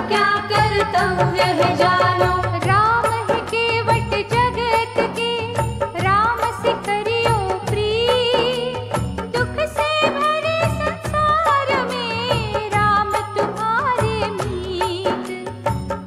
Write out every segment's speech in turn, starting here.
क्या कर्तव्य है जानो। राम है केवट जगत के, राम से करियो प्रीत। दुख से भरे संसार में राम तुम्हारे मीत।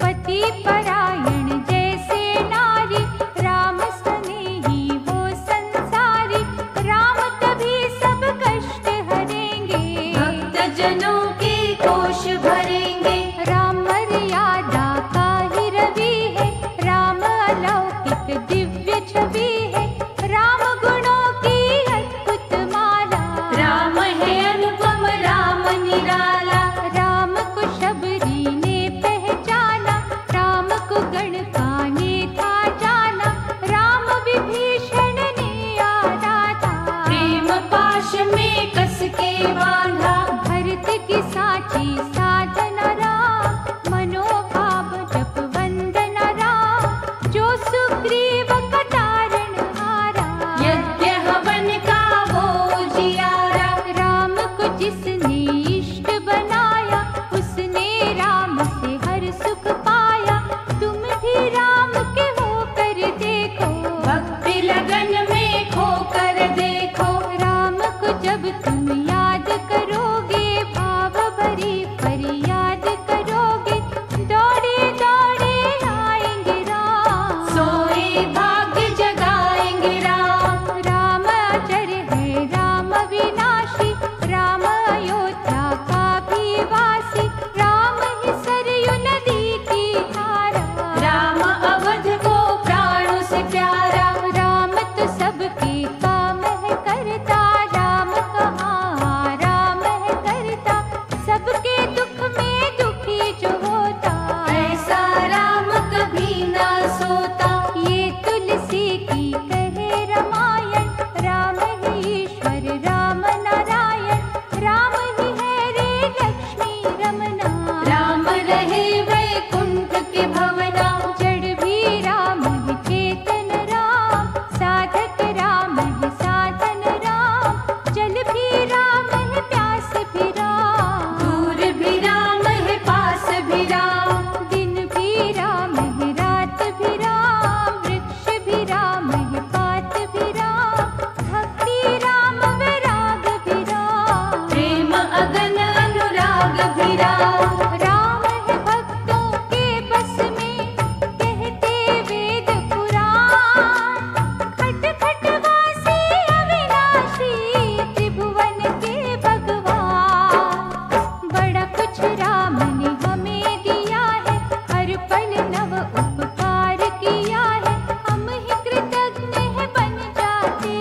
पति परायण जैसे नारी, राम स्नेही वो संसारी। राम तभी सब कष्ट हरेंगे, भक्त जनों के कोष भरेंगे। राम मर्यादा का ही रवि है, राम अलौकिक दिव्य छवि है। राम गुणों की अद्भुत माला, राम है अनुपम राम निराला। राम को शबरी ने पहचाना, राम को गणका ने था जाना। राम विभीषण ने आरा था, प्रेम पाश में कस के बांधा। भरत की साची साधना राम, मनोभाव जप वंदना राम। जो सुग्रीव का तारण हारा, यज्ञ हवन का वो जियारा। राम को जिसने इष्ट बनाया, उसने राम से हर सुख पाया। तुम भी राम के होकर देखो, भक्ति लगन में खोकर देखो। राम को जब तुम याद करोगे, भाव भरी फरियाद करोगे। दौड़े दौड़े आएंगे राम, सोए भाग्य जगाएंगे राम। राम अजर है राम विनाशी, राम अयोध्या का भी वासी। राम ही सरयू नदी की धारा, राम अवध को प्राणों से प्यारा। राम तो सबके काम है करता। राम कहाँ राम है करता, सबके दुख में दुखी जो होता। ऐसा राम कभी ना सोता। ये तुलसी की कहे रामायण, राम ही ईश्वर राम नारायण। राम ही है रे लक्ष्मी रमना, राम रहे वैकुंठ के भवना। जड़ भी राम है चेतन राम, साधक राम है साधन राम। जल भी राम है प्यास भी राम, दूर भी राम है पास भी राम। दिन भी राम है रात भी राम। वृक्ष भी राम है पात भी राम। भक्ति राम वैराग भी राम, प्रेम अगन अनुराग भी राम। राम है भक्तों के बस में, कहते वेद पुराण। खट खट वासी अविनाशी, त्रिभुवन के भगवान। बड़ा कुछ राम ने हमें दिया है, हर पल नव उपकार किया है। हम ही कृतज्ञ है बन जाते,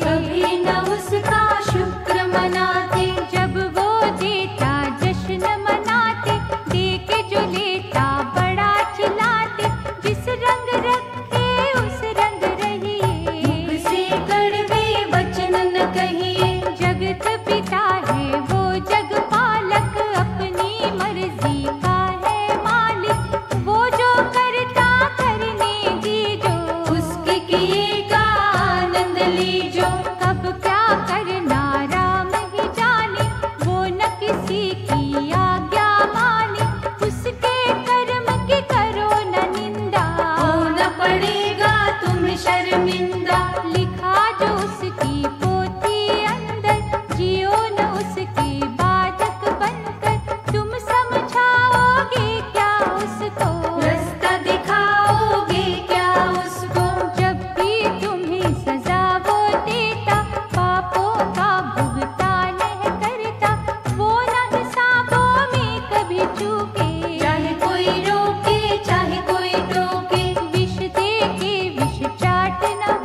कभी न उसका शुक्र मनाते। जब वो देता जश्न मनाते। दे के जो लेता बड़ा चिल्लाते। जिस रंग रखे उस रंग रहिए, से कड़वे वचन न कहिए। जगत पिता है वो जग पालक, अपनी मर्जी का है मालिक। वो जो करता करने दीजो, उसके किए का आनंद लीजो। कब क्या करना राम ही जाने, वो न किसी की आज्ञा माने। उसके कर्म की करो न निंदा, होना पड़ेगा तुम्हें शर्मिंदा। लिखा जो उसकी पोथी अंदर, जियो न उसके बाधक बनकर। तुम समझाओगे क्या उसको, रास्ता दिखाओगे क्या उसको। जब भी तुम्हें सजा वो देता। पापों का भुगतान है करता, वो न हिसाबों में कभी चूके। चाहे कोई रोके चाहे कोई टोके। विष दे के विष चाट न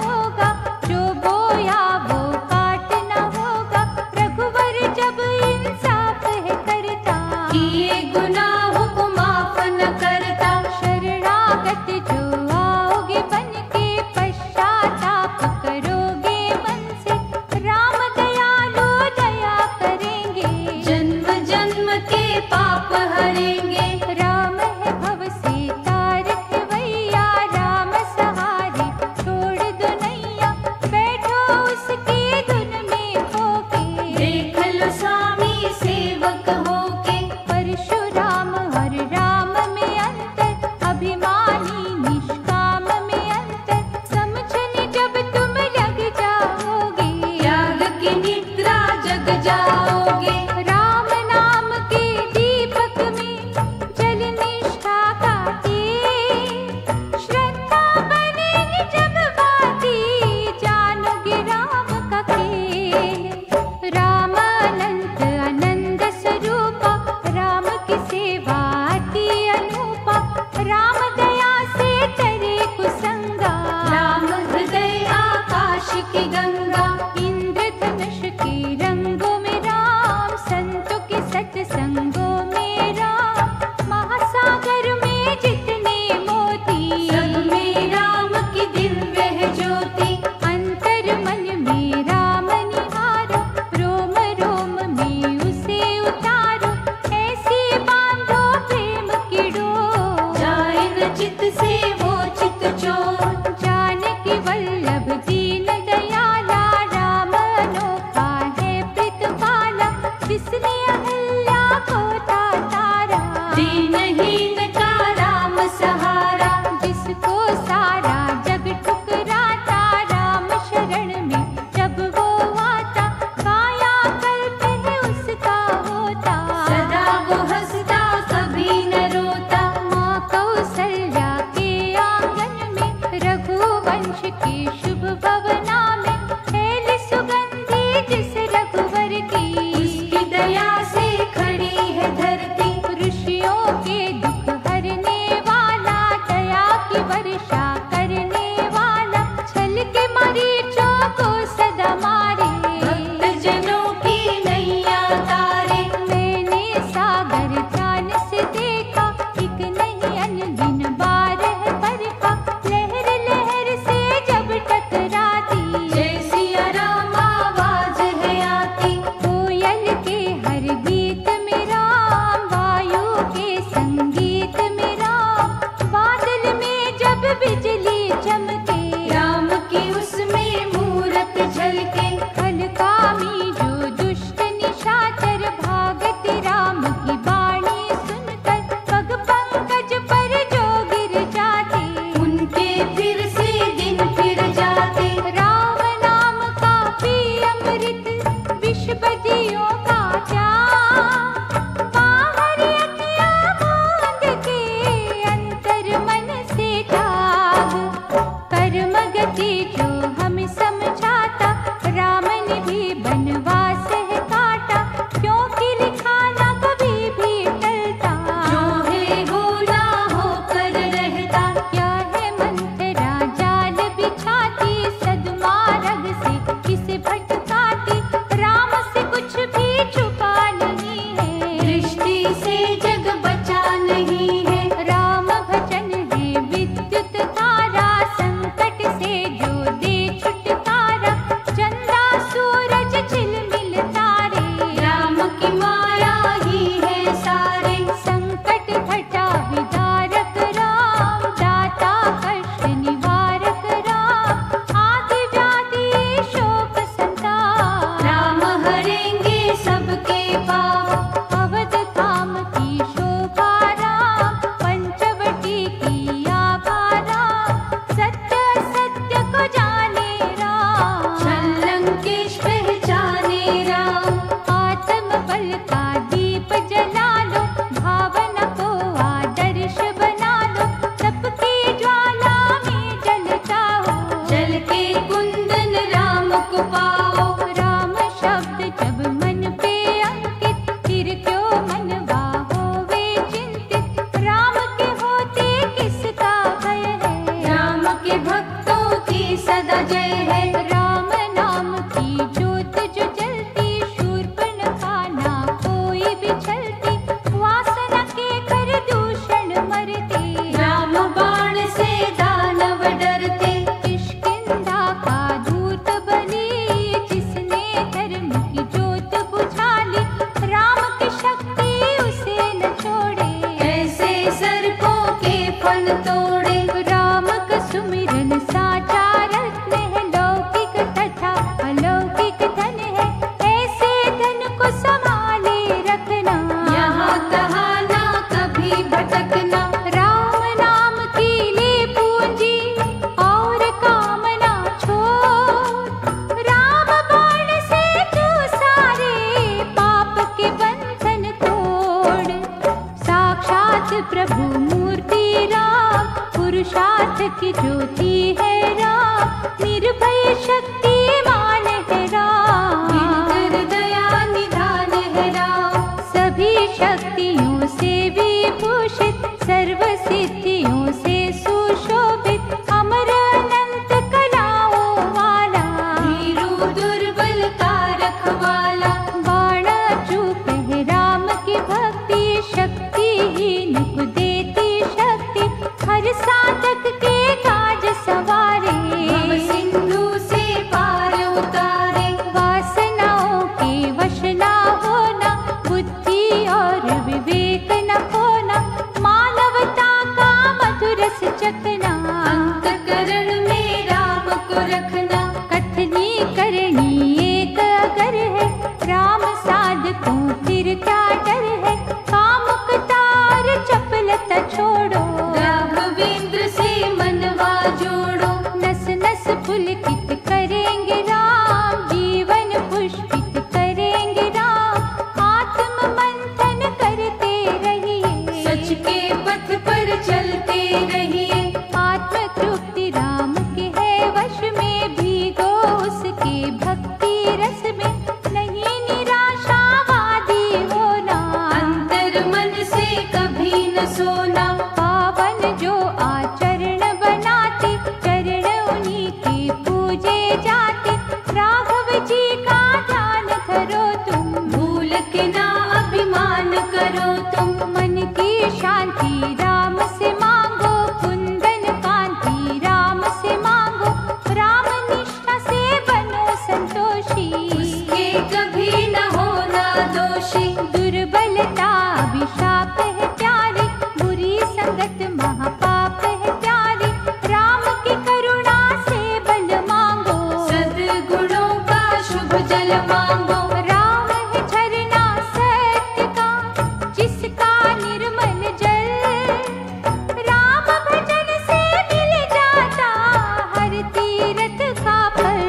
दीनहीन का राम सहारा। जिसको सारा जग ठुकराता, राम शरण में जब वो आता, काया कल्प है उसका होता। सदा वो हंसता कभी न रोता। माँ कौसल्या के आंगन में, रघुवंश के शुभ भवना में, फैली सुगंधि जिस रघुवर की, उसकी दया से खड़ी है धरती। ऋषियों के दुख हरने वाला, दया की वर्षा करने वाला, छल के मरीचों को सदा मारे। भक्तजनों की नैया तारे। मैंने सागर ध्यान से देखा, एक नहीं अनगिन बारह बरखा, लहर लहर से जब टकराती, जय सिया राम आवाज है आती। कोयल के हर गीत में राम, वायु के संगीत में राम, बादल में जब बिजली चमके, राम की उसमें मूरत झलके। खलकामी जो दुष्ट निशाचर, भागति राम की बाणी सुनकर, पग पंकज पर जो गिर जाते, उनके फिर से दिन फिर जाते। राम नाम का पी अमृत, विष बजियों का त्याग, बाहर अखियाँ मूंद के, अंतर मन से जाग। कर्म गति जो हमें समझाता, राम ने भी बनवास है काटा, क्योंकि लिखा ना कभी भी टलता। जो है वो ना होकर रहता। क्या है मंत्रा जाल बिछाती, सद्मार्ग से किसे भटकाती, राम से कुछ भी छुपा नहीं है, दृष्टि से जग बचा नहीं है। राम भजन है विद्युत तारा, संकट से जो दे छुटकारा, चंदा सूरज झिलमिल तारे, राम की माया ही है सारे। संकट घटा विदारक राम, दाता कष्ट निवारक राम, आदि व्याधि शोक संताप, राम हरेंगे सबके पाप। अवध धाम की शोभा राम, पंचवटी की आभा राम, सत्य सत्य को जाने राम, छल लंकेश पहचाने राम। आत्म बल का दीप जला लो, भावना को आदर्श बना लो, सबकी ज्वाला में जल जाओ, जल के कुंदन राम को पाओ। राम शब्द जब मन पे अंकित, फिर क्यों मनवा होवे चिंतित, राम के होते किसका भय है, राम के भक्तों की सदा जय है। राम नाम की ज्योत जो जलती, शूर्पणखा ना कोई भी छलती, वासना के कर दूषण मरते, राम बाण से दानव डरते। किष्किंधा का दूत बलि, जिसने धर्म की ज्योत बुझा ली, राम की शक्ति उसे न छोड़े, ऐसे सर्पों के फन तोड़े। राम का सुमिरन साचा रत्न है, लौकिक तथा अलौकिक धन है, ऐसे धन को संभाले रखना, यहाँ कहाँ ना कभी भटकना। राम नाम की ले पूंजी और कामना छोड़, राम बाण से तू सारे पाप के बंधन तोड़, साक्षात प्रभु मूर्ति राम, पुरुषार्थ की ज्योति है राम, निर्भय शक्तिमान है राम, निरंतर दया निधान है राम। सभी शक्तियों से विभूषित, सर्व सिद्धियों से सुशोभित, अमर अनंत कलाओं वाला, वीरू दुर्बल का रखवाला। बाण चूप है राम की भक्ति, शक्तिहीन को देती शक्ति, हर साधक के काज सवारे, भव सिंधु से पार उतारे। वासनाओं के वश ना होना, बुद्धि और विवेक न खोना, मानवता का मधुर रस चखना, अंतकरण में राम को रखना। कथनी करनी एक अगर है, राम साधकों फिर क्या डर है, कामुक तार न सोना। पावन जो आचरण बनाते, चरण उन्हीं के पूजे जाते। राघव जी का ध्यान करो तुम, भूल के ना अभिमान करो तुम। मन की शांति राम से मांगो, कुंदन कांति राम से मांगो। राम निष्ठा से बनो संतोषी, उसके कभी न होना दोषी। दुर्बलता अभिशाप है प्यारी, बुरी संगत महापाप है प्यारी। राम की करुणा से बल मांगो, सद्गुणों का शुभ जल मांगो। राम है झरना सत्य का, जिसका निर्मल जल। राम भजन से मिल जाता हर तीरथ का फल।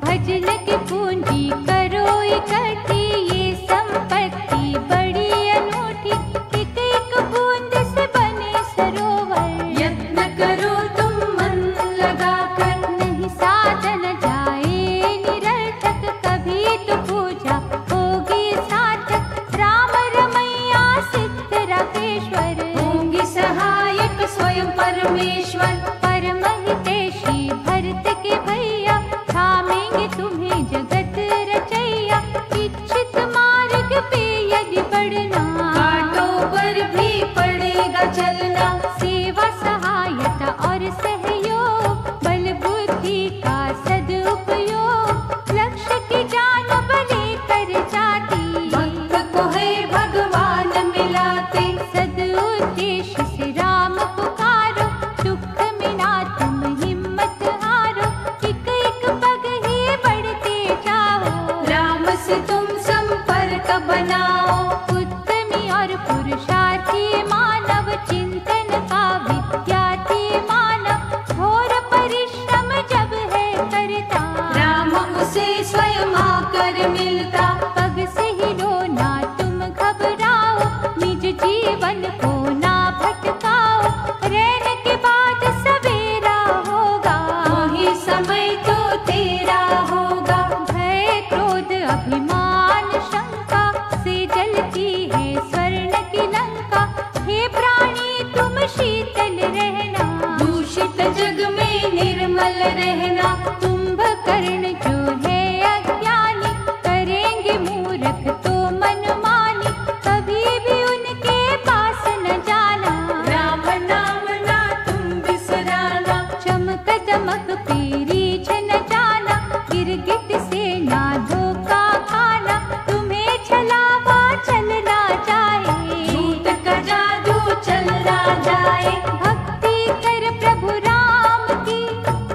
भजन की पूंजी करो इकट्ठी, ये संपत्ति बड़ी अनूठी। एक एक बूंद से बने सरोवर, यत्न करो तुम मन लगाकर। नहीं साधन जाए निरर्थक, कभी तो पूजा होगी सार्थक। राम रमैया सिद्ध राकेश्वर, होंगे सहायक स्वयं परमेश्वर। परम हितैषी भरत के भैया, थामेंगे तुम्हें जगत रचैया। इच्छित मार्ग पे यदि बढ़ना, कांटों पर भी पड़ेगा चलना। सेवा सहायता और सहयोग, बल बुद्धि का सदुपयोग। लक्ष्य की जान बले कर जाती, भक्त को है भगवान मिलाते। सदुद्देश्य से राम पुकारो। दुख में ना तुम हिम्मत हारो, एक एक पग ही बढ़ते जाओ। राम से तुम संपर्क बनाओ। उत्तमी और पुरुषार्थी मानव, चिंतन का विद्यार्थी मानव। घोर परिश्रम जब है करता, राम उसे स्वयं आकर मिलता। पग से ही लो ना तुम घबराओ, निज जीवन को ना भटकाओ। रहने के बाद सवेरा होगा, वही समय तो तेरा होगा। भय क्रोध अभिमान शंका से जलती है स्वर्ण की लंका। हे प्राणी तुम शीतल रहना, दूषित जग में निर्मल रहना। कुंभकर्ण जो है अज्ञानी, करेंगे मूर्ख तो मनमानी। कभी भी उनके पास न जाना, राम नाम ना तुम बिसराना। चमक दमक पेरी छन जाना। गिरगिट से ना धोखा खाना, तुम्हें छलावा चलना जाए। झूठ का जादू चलना जाए। भक्ति कर प्रभु राम की,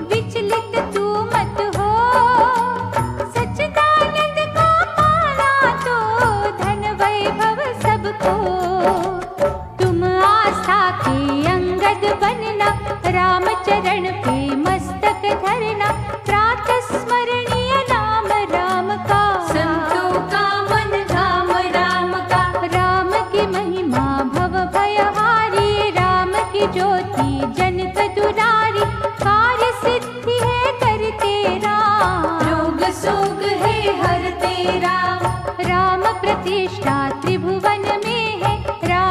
विचलित तू मत हो। सच्चिदानंद को पाना तो धन वैभव सबको। तुम आस्था के अंगद बनना, राम चरण पे मस्तक धरना। प्रातः स्मरणीय नाम राम का, संतों का मन धाम राम का। राम की महिमा भव भयहारी। राम की ज्योति जनक दुलारी, कार्य सिद्धि है करते राम। रोग शोक है हर तेरा। राम प्रतिष्ठा त्रिभुवन में है, राम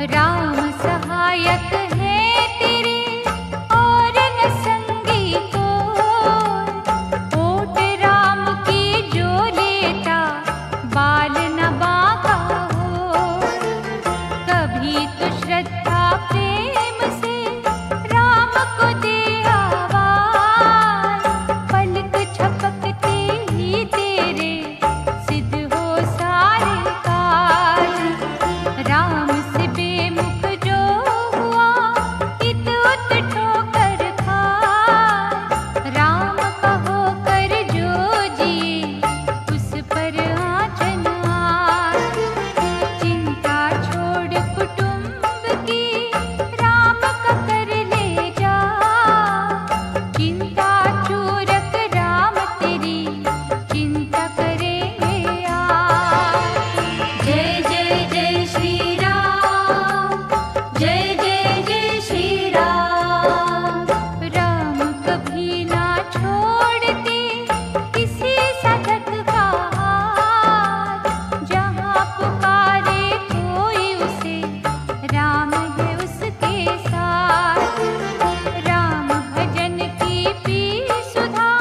राम सहायक है तेरे और न संगी को, ओट राम की जो लेता बाल न बांका हो। कभी तो श्रद्धा प्रेम से राम को दे आवाज, पलक झपकते ही तेरे सिद्ध हो सारे काज। राम से बेमुख जो हुआ इत उत ठोकर खाए, राम का होकर जो जिए उस पर आँचन आए। चिंता छोड़ कुटुंब की राम का कर ले जा, चिंता चूरक राम तेरी चिंता करेंगे आज। जय जय जय श्री राम, जय जय जय श्री राम। राम कभी ना छोड़ते किसी साधक का हाथ, जहाँ पुकारे कोई उसे राम है उसके साथ। राम भजन की पी सुधा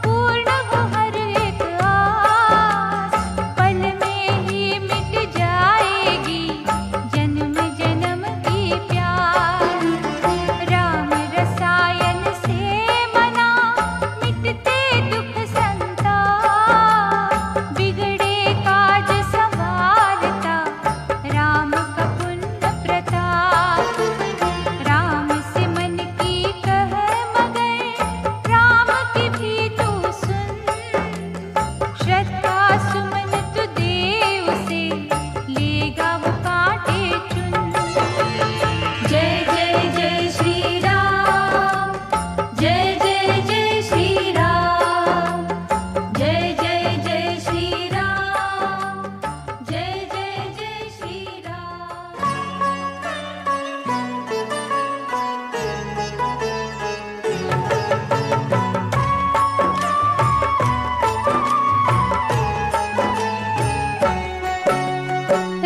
पूर्ण हो हर एक आस, पल में ही मिट जाएगी जन्म जन्म की प्यास। राम रसायन से मना मिटते दुख संताप, बिगड़े काज संवारता राम का पुण्य प्रताप। राम से मन की कह मगर राम की भी तू सुन, श्रद्धा सुमन तू दे उसे लेगा वो कांटे चुन। जय जय जय श्री राम, जय जय जय श्री राम, जय जय जय श्री राम, जय जय जय श्री राम।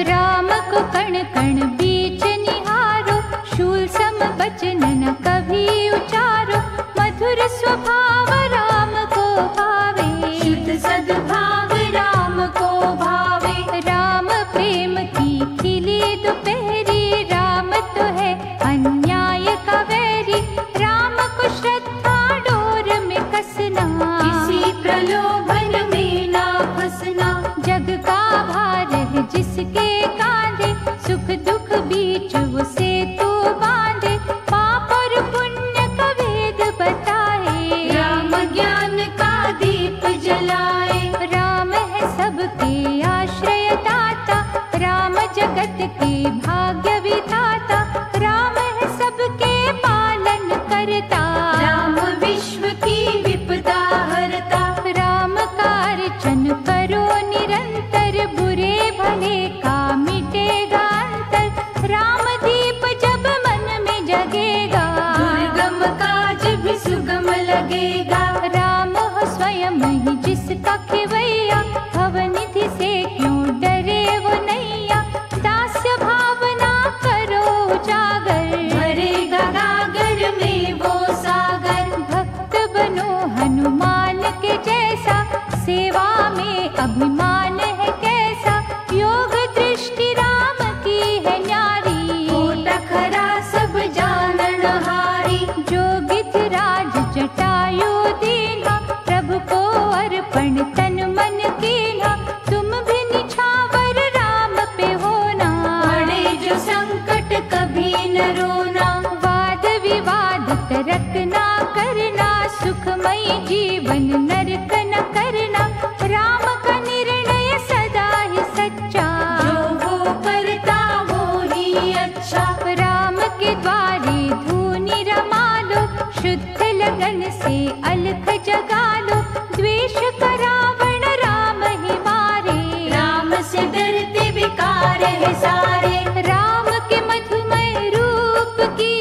राम को कण कण बीच निहारो, शूल सम बचन न कभी उचारो। मधुर स्वभाव राम को भावे, शुद्ध सद्भाव राम को भावे। राम प्रेम की खिली दोपहरी, राम तो है अन्याय का वैरी। राम को श्रद्धा डोर में कसना, किसी प्रलोभन में ना फंसना। जग का भार है जिसके कांधे, सुख दुख बीच वो सेतु बांधे। पाप और पुण्य का भेद बताए, राम ज्ञान का दीप जलाए। राम है सबके आश्रय दाता, राम जगत के भाग्य विधाता। राम है सबके पालन करता, राम विश्व की विपदा हरता। राम का अर्चन करो निरंतर, बुरे भले का मिटेगा अंतर। राम दीप जब मन में जगेगा, दुर्गम काज भी सुगम लगेगा। राम हो स्वयं ही जिसका खेवैया, भवनिधि से क्यों डरे वो नैया। दास्य भावना करो जागर, भरेगा गागर में वो सागर। भक्त बनो हनुमान के जैसा, सेवा में अभिमान है कैसा। योग दृष्टि राम की है न्यारी, खोटा खरा सब जानन हारी। जो गिरिराज जटायु दीन्हा, प्रभु को अर्पण तन मन कीन्हा। तुम भी निछावर राम पे होना, पड़े जो संकट कभी न रोना। वाद विवाद तर्क ना करना, सुखमय जीवन नरक न करना। राम का निर्णय सदा ही सच्चा, जो वो करता वो ही अच्छा। राम के द्वारे धूनि रमा लो, शुद्ध लगन से अलख जगा लो। द्वेष का रावण राम ही मारे, राम से डरते बेकार है सारे। राम के मधुमय रूप की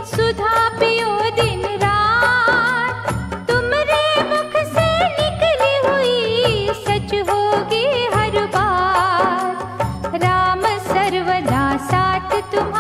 सुधा पियो दिन रात, तुमरे मुख से निकली हुई सच होगी हर बात। राम सर्वदा साथ तुम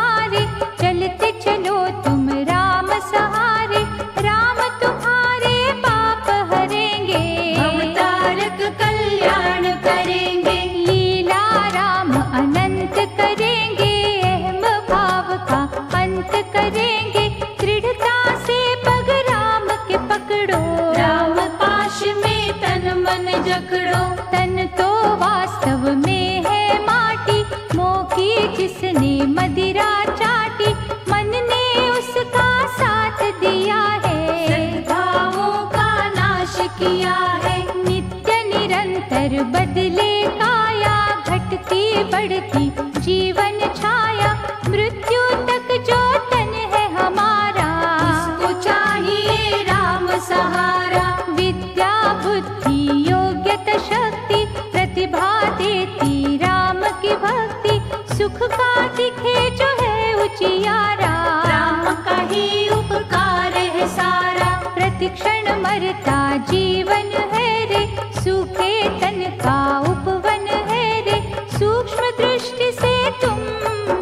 जिसने मदिरा चाटी, मन ने उसका साथ दिया है। सद्भावों का नाश किया है। नित्य निरंतर बदले काया, घटती बढ़ती जीवन छाया। मृत्यु तक जो तन है हमारा, उसको चाहिए राम सहारा। विद्या बुद्धि योग्यता शक्ति, प्रतिभा देती राम की भक्ति। सुख का दिखे जो है उजियारा, राम का ही उपकार है सारा। प्रतिक्षण मरता जीवन है रे, सूखे तन का उपवन है रे। सूक्ष्म दृष्टि से तुम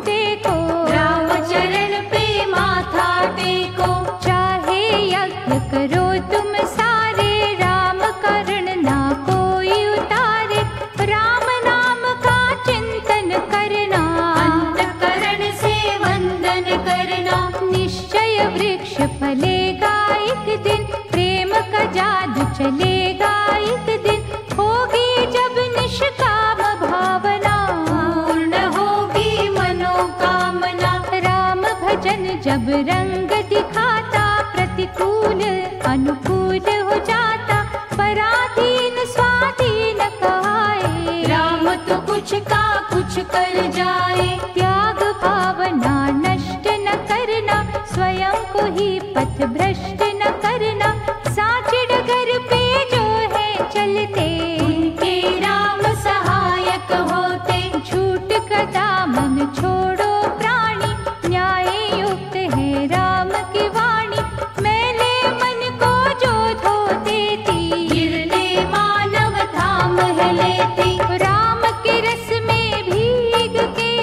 देखो, राम चरण पे माथा टेको। चाहे यज्ञ करो तुम सारे, राम करण ना कोई उतारे। राम नाम का चिंतन करना, अंतःकरण से वंदन करना। निश्चय वृक्ष फलेगा एक दिन, प्रेम का जादू चलेगा एक दिन। होगी जब निष्काम भावना, पूर्ण होगी मनोकामना। राम भजन जब रंग दिखाता, प्रतिकूल अनुकूल हो जाता। पराधीन स्वाधीन कहाए, राम तो कुछ का कुछ कर जाए। त्याग भावना नष्ट न करना, स्वयं को ही पथ भ्रष्ट न करना। साचे डगर पे जो है चलते, उनके राम सहायक होते। झूठ का दामन छोड़ो प्राणी, न्याय युक्त है राम की वाणी। मैले मन को जो धो देती, गिरते मानव धाम है लेती। राम के रस में भीग के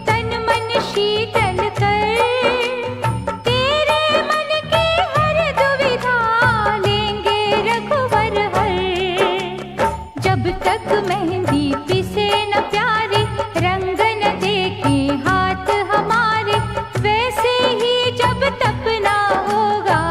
तन मन शीतल कर। तेरे मन की हर दुविधा लेंगे रघुवर हर। जब तक मेहंदी पिसे न प्यारे, रंग न देखे हाथ हमारे। वैसे ही जब तपना होगा,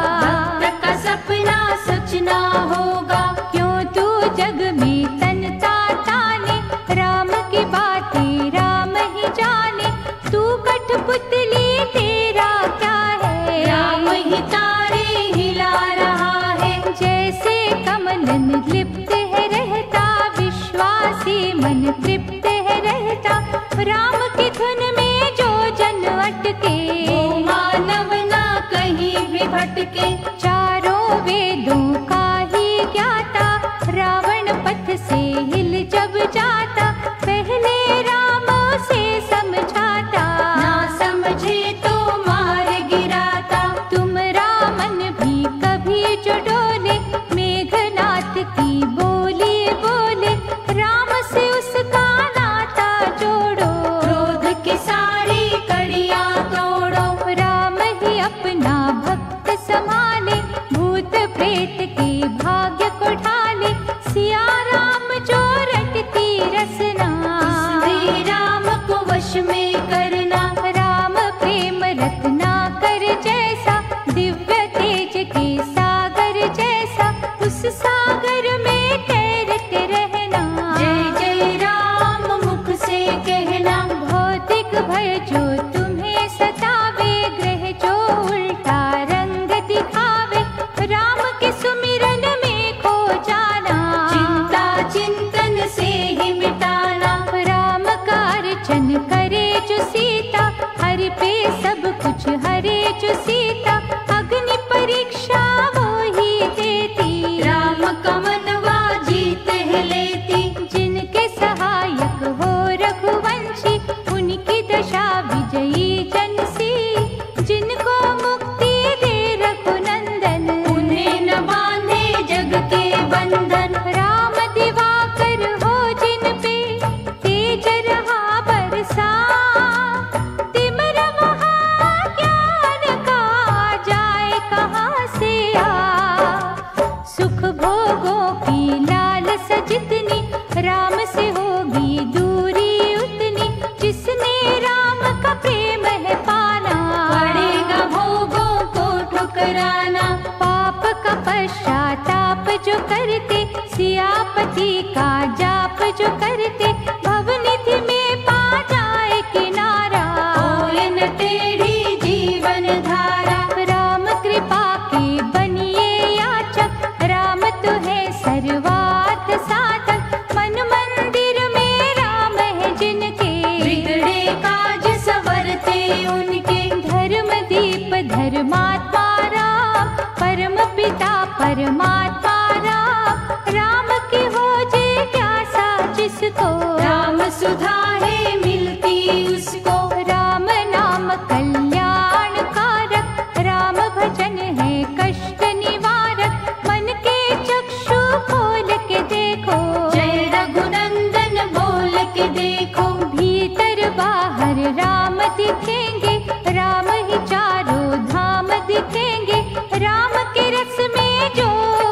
भक्त का सपना सच ना होगा। क्यों तू जग में तनता ताने, राम की बातें राम ही जाने। तू कठपुतली तेरा क्या है, राम ही तारे हिला रहा है। जैसे कमलन लिप्त है रहता, विश्वासी मन तृप्त है रहता। राम की धुन में जो जन अटके, वो मानव ना कहीं भी भटके। चारों वेदों का ही ज्ञाता, रावण पथ से हिल जब जाता। पहले राम से समझाता, ना समझे तो मार गिराता। तुम रामन भी कभी जो डोले, मेघनाथ की बोली बोले। राम से उसका नाता जोड़ो, क्रोध की सारी कड़ियां तोड़ो। राम ही अपना भक्त संभाले, भूत प्रेत के भाग्य को ढाले। सिया राम जो रटती रसना, श्री राम को वश में करना। राम प्रेम रत्ना कर जैसा, दिव्य तेज के सागर जैसा। उस सागर में तैरते रहना, जय जय राम मुख से कहना। भौतिक भय जो तुम्हें सतावे, ग्रह जो उल्टा रंग दिखावे। राम के सुमिरन में खो जाना, चिंता चिंतन से ही मिटाना। राम का अर्चन करे जो सीता, हर पे सब कुछ हरे जो सीता। अग्नि परीक्षा वो ही देती, राम का मनवा जीत है लेती। जिनके सहायक हो रघुवंशी, उनकी दशा विजयी जन सी। जिनको मुक्ति दे रघुनंदन, उन्हें न बांधे जग के बंधन। राम दिवाकर हो जिन पे, तेज रहा बरसा। तिमिर महाज्ञान का जाए कहाँ से आ। सुख भोगों की लालसा जितनी, राम से होगी दूरी उतनी। जिसने राम का प्रेम है पाना, पड़ेगा भोगों को ठुकराना। पाप का पश्चाताप जो करते, सियापति का जाप जो करते। भवनिधि में पा जाए किनारा, उनके। धर्म दीप धर्मात्मा राम, परम पिता परमात्मा राम। राम की हो जिज्ञासा जिसको, राम सुधा है मिलती उसको। राम नाम कल्याण कारक, राम भजन है कष्ट निवारक। मन के चक्षु खोल के देखो, जय रघुनंदन बोल के देखो। भीतर बाहर राम दिखेंगे, राम ही चारों धाम दिखेंगे। राम के रस में जो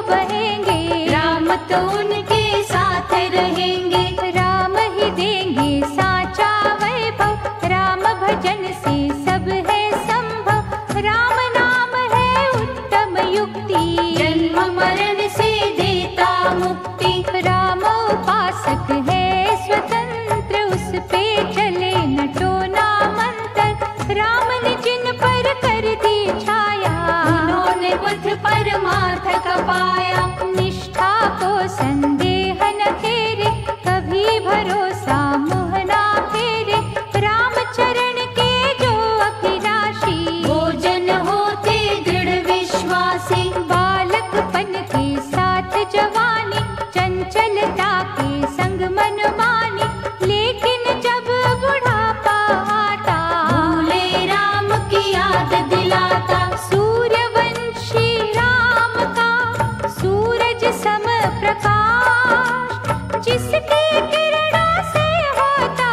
बहेंगे, राम तो उनके साथ रहेंगे। राम ही देंगे साचा वैभव। राम भजन से सब है संभव। राम नाम है उत्तम युक्ति, जन्म मरण से देता मुक्ति। राम उपासक है स्वतंत्र, उस पे चले न टोना मंत्र। राम ने जिन पर कर दी छाया, उन्होंने पथ परमार्थ का पाया। निष्ठा को संदेह न फेरे, कभी भरोसा मुँह ना फेरे। राम चरण के जो अभिलाषी, वो जन होते दृढ़ विश्वासी। बालकपन के साथ जवानी, चंचलता के संग मनमानी। लेकिन जब बुढ़ापा आता, भूले राम की याद दिलाता। सूर्यवंशी राम का सूरज सम प्रकाश, जिसकी किरणों से होता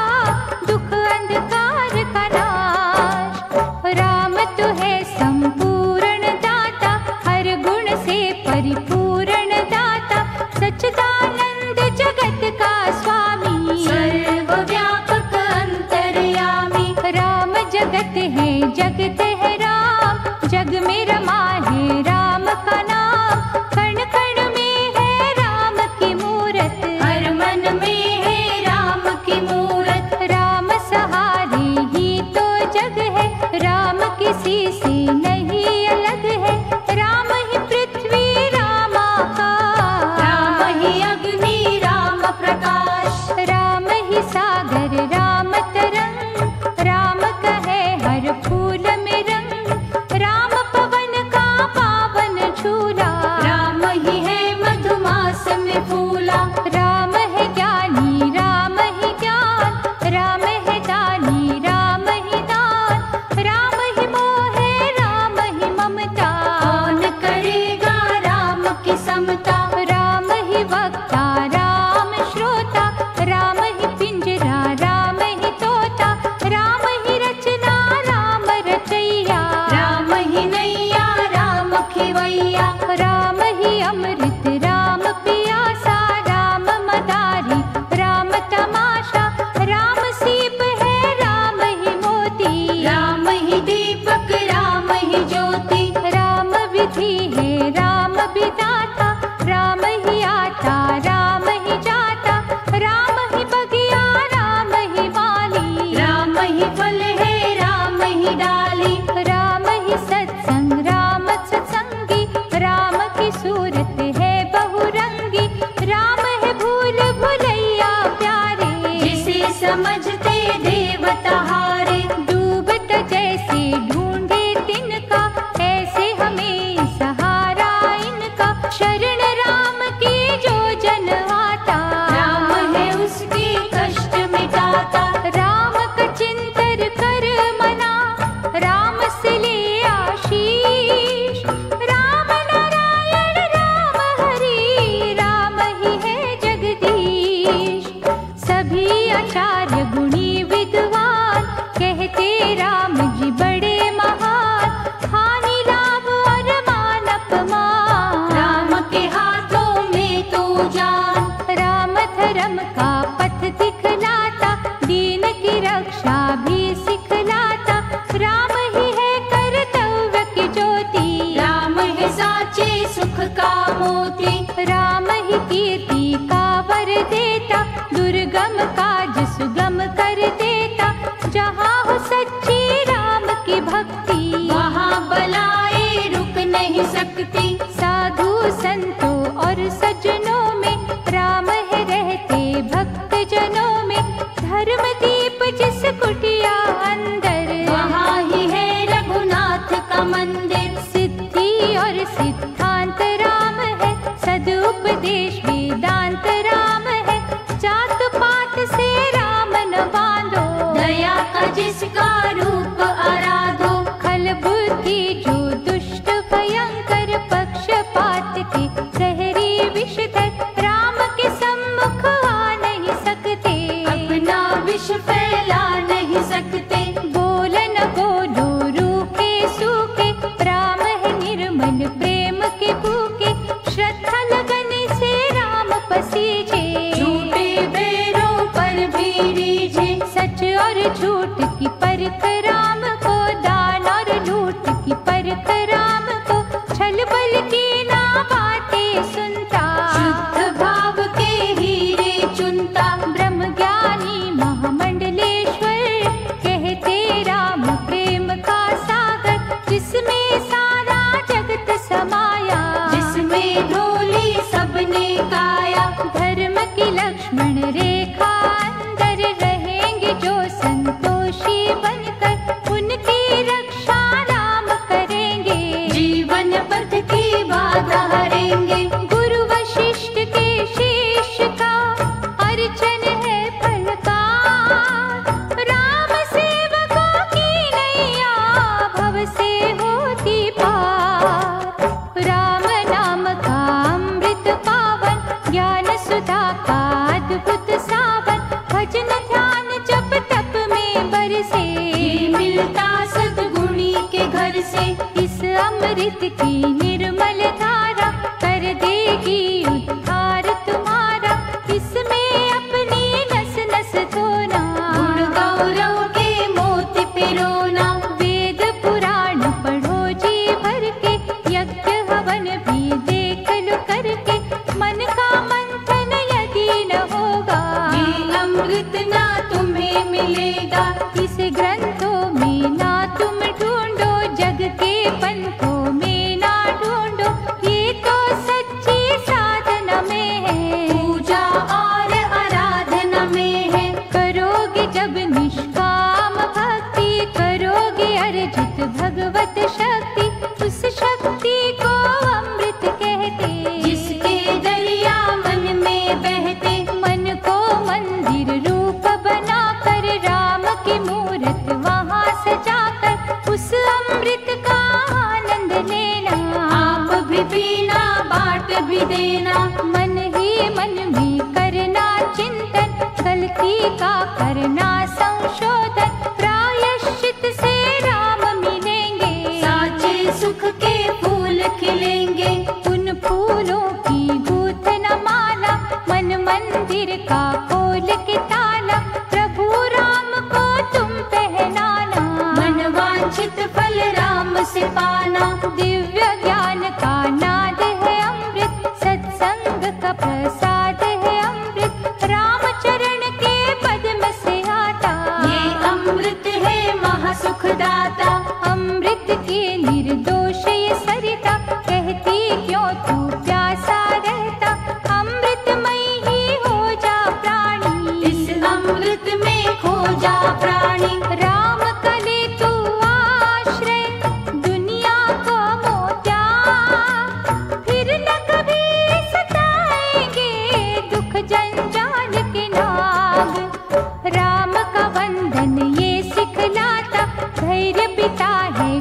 दुख अंधकार का नाश। राम तो है संपूर्ण दाता, हर गुण से परिपूर्ण दाता। सच्चिदानंद जगत का स्वामी, सर्वव्यापक अंतर्यामी। राम जगत है जगत है राम, जग में रमा है राम का नाम। कण कण में है राम की मूरत, हर मन में है राम की मूरत। राम सहारे ही तो जग है, राम किसी से नहीं अलग है। राम ही पृथ्वी राम आकाश, राम ही अग्नि राम प्रकाश। राम ही सागर राम तरंग, राम कहे हर फूल में रंग। राम पवन का पावन झूला, राम ही है मधुमास में फूला। राम है ज्ञानी राम ही ज्ञान, राम है दानी राम ही दान। राम ही मोह है राम ही ममता, कौन करेगा राम की समता। राम ही वक्ता राम श्रोता, राम ही पिंजरा राम ही तोता। राम ही रचना राम रचैया, राम ही नैया राम खिवैया। राम ही अमृत राम पियासा, राम मदारी राम तमाशा। राम सीप है राम ही मोती, राम ही दीपक राम ही ज्योति। राम विधि है राम विधाता, राम ही आता राम ही जाता। राम ही बगिया राम ही माली, राम ही फल है राम ही डाली। राम ही सत्संग राम सत्संगी, राम की सूरत है बहुरंगी। राम है भूल भुलैया प्यारे, जिसे समझते देवता हारे। डूबत जैसे ढूंढे तिनका, ऐसे हमें सहारा इनका। शरण राम की जो जन आता, राम है उसके कष्ट मिटाता। राम का चिंतन कर मना, राम से ले आशीष। राम नारायण राम हरि, राम ही है जगदीश। सभी आचार्य गुणी विद्वान, कहते राम जी बड़े महान। हानि लाभ और मान अपमान, राम के हाथों में तो जान। राम धर्म का पथ दिखलाता, दीन की रक्षा भी सिखलाता। राम ही है कर्तव्य की ज्योति, राम है साचे सुख का मोती। राम ही कीर्ति का वर देता, दुर्गम काज सुगम कर देता। जहाँ हो सच्ची राम की भक्ति, वहाँ बलाए रुक नहीं सकती। साधु संतों और सज्जनों में राम है रहते भक्त जनों में। धर्म दीप जिस कुटिया अंदर, वहाँ जिसका रूप आराधो। खल बुद्धि जो दुष्ट भयंकर पक्षपात के सहरी विषधर राम के सम्मुख आ नहीं सकते। अपना विष फैला नहीं सकते। बोल न बोलो रूखे सूखे राम है निर्मल प्रेम के भूखे। श्रद्धा लगन से राम पसीजे झूठे बैरों पर भी रीझे। सच और झूठ की परख राम को दान और लूट की परख राम को छल बल की ना बातें सुनता। शुद्ध भाव के हीरे चुनता। ब्रह्म ज्ञानी महामंडलेश्वर कहते राम प्रेम का सागर जिसमें सारा जगत समाया। जिसमें ढोली सबने गाया। धर्म की लक्ष्मण रेखा अंदर रहेंगे जो संतोषी बनकर उनकी रक्षा राम करेंगे। जीवन पथ की बाधा हरेंगे। गुरु वशिष्ठ के शिष्य का अर्चन है फलकार। राम सेवकों की नैया भव से होती पार। राम नाम का अमृत पावन ज्ञान सुधा का अद्भुत सावन। भजन ध्यान जप तप में बरसे ये मिलता सद्गुणी के घर से। इस अमृत की निर्मल धारा कर देगी उद्धार तुम्हारा। इसमें अपनी नस नस धोना। गुण गौरव के मोती पिरोना। वेद पुराण पढ़ो जी भर के यज्ञ हवन भी देख लो करके। मन का मंथन यदि न होगा ये अमृत ना तुम्हें मिलेगा। इस ग्रंथों में ना तुम ढूंढो जग के पंथों में ना ढूंढो। ये तो सच्ची साधना में है पूजा और आराधना में है। करोगे जब निष्काम भक्ति करोगे अर्जित भगवत शक्ति। उस शक्ति को अमृत कहते जिसके दरिया मन में बहते। मन को मंदिर रूप बनाकर राम की मूरत वहाँ सजाकर उस अमृत का आनंद लेना। आप भी पीना बांट भी देना। मन ही मन में करना चिंतन गलती का करना संशोधन। प्रायश्चित से राम मिलेंगे साचे सुख के फूल खिलेंगे। उन फूलों की गूंथन माला मन मंदिर का खोल के ताला। प्रभु राम को तुम पहनाना मन वांछित फल राम से पाना। दिव्य ज्ञान का नाद है अमृत सत्संग का प्रसाद है अमृत। राम चरण के पद्म से आता ये अमृत है महासुखदाता। अमृत के निर्दोष ये सरिता कहती क्यों तू प्यासा रहता। अमृतमय ही हो जा प्राणी इस अमृत में खो जा प्राणी। राम का ले तू आश्रय दुनिया को मोत्या। फिर न कभी सताएंगे दुख जंजाल के नाग। राम का वंदन ये सिखलाता धैर्य पिता है